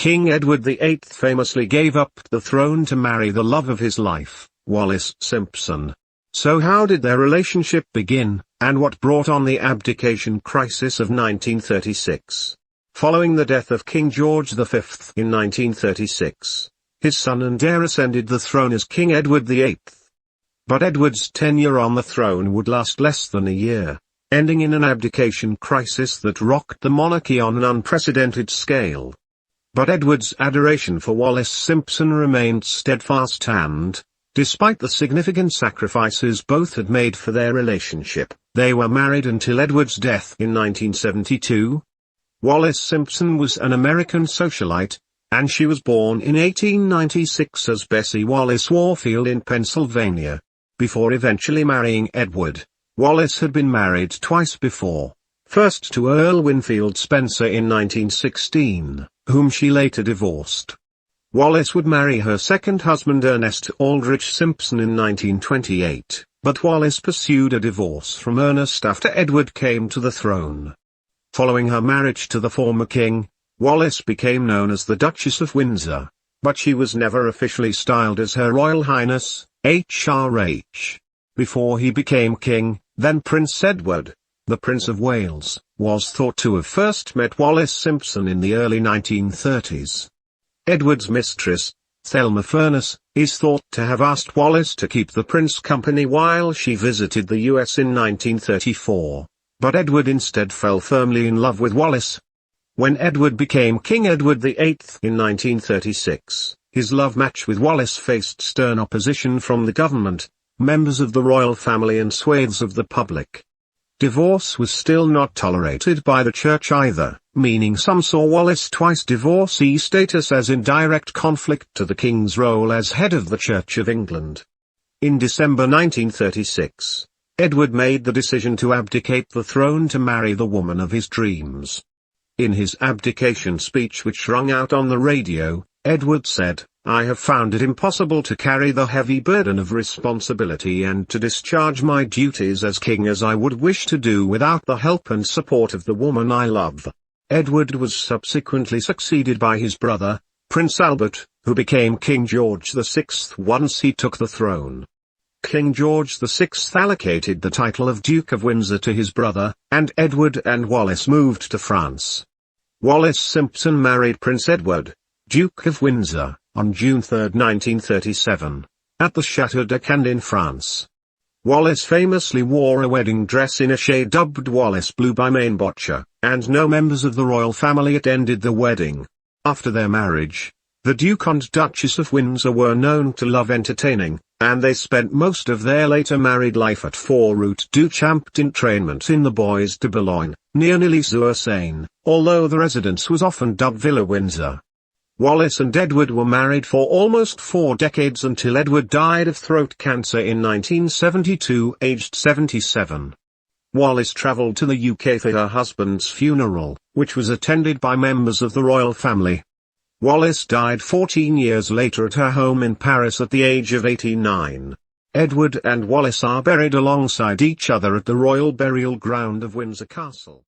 King Edward VIII famously gave up the throne to marry the love of his life, Wallis Simpson. So how did their relationship begin, and what brought on the abdication crisis of 1936? Following the death of King George V in 1936, his son and heir ascended the throne as King Edward VIII. But Edward's tenure on the throne would last less than a year, ending in an abdication crisis that rocked the monarchy on an unprecedented scale. But Edward's adoration for Wallis Simpson remained steadfast and, despite the significant sacrifices both had made for their relationship, they were married until Edward's death in 1972. Wallis Simpson was an American socialite, and she was born in 1896 as Bessie Wallace Warfield in Pennsylvania. Before eventually marrying Edward, Wallis had been married twice before, first to Earl Winfield Spencer in 1916, whom she later divorced. Wallis would marry her second husband Ernest Aldrich Simpson in 1928, but Wallis pursued a divorce from Ernest after Edward came to the throne. Following her marriage to the former king, Wallis became known as the Duchess of Windsor, but she was never officially styled as Her Royal Highness, HRH. Before he became king, then Prince Edward, the Prince of Wales, was thought to have first met Wallis Simpson in the early 1930s. Edward's mistress, Thelma Furness, is thought to have asked Wallis to keep the prince company while she visited the US in 1934, but Edward instead fell firmly in love with Wallis. When Edward became King Edward VIII in 1936, his love match with Wallis faced stern opposition from the government, members of the royal family and swathes of the public. Divorce was still not tolerated by the church either, meaning some saw Wallis' twice divorcee status as in direct conflict to the king's role as head of the Church of England. In December 1936, Edward made the decision to abdicate the throne to marry the woman of his dreams. In his abdication speech which rung out on the radio, Edward said, "I have found it impossible to carry the heavy burden of responsibility and to discharge my duties as king as I would wish to do without the help and support of the woman I love." Edward was subsequently succeeded by his brother, Prince Albert, who became King George VI once he took the throne. King George VI allocated the title of Duke of Windsor to his brother, and Edward and Wallis moved to France. Wallis Simpson married Prince Edward, Duke of Windsor, on June 3, 1937, at the Château de Candé in France. Wallis famously wore a wedding dress in a shade dubbed Wallis Blue by Mainbocher, and no members of the royal family attended the wedding. After their marriage, the Duke and Duchess of Windsor were known to love entertaining, and they spent most of their later married life at 4 Route du Champ d'Entraînement in the Bois de Boulogne, near Neuilly-sur-Seine, although the residence was often dubbed Villa Windsor. Wallis and Edward were married for almost 4 decades until Edward died of throat cancer in 1972, aged 77. Wallis travelled to the UK for her husband's funeral, which was attended by members of the royal family. Wallis died 14 years later at her home in Paris at the age of 89. Edward and Wallis are buried alongside each other at the Royal Burial Ground of Windsor Castle.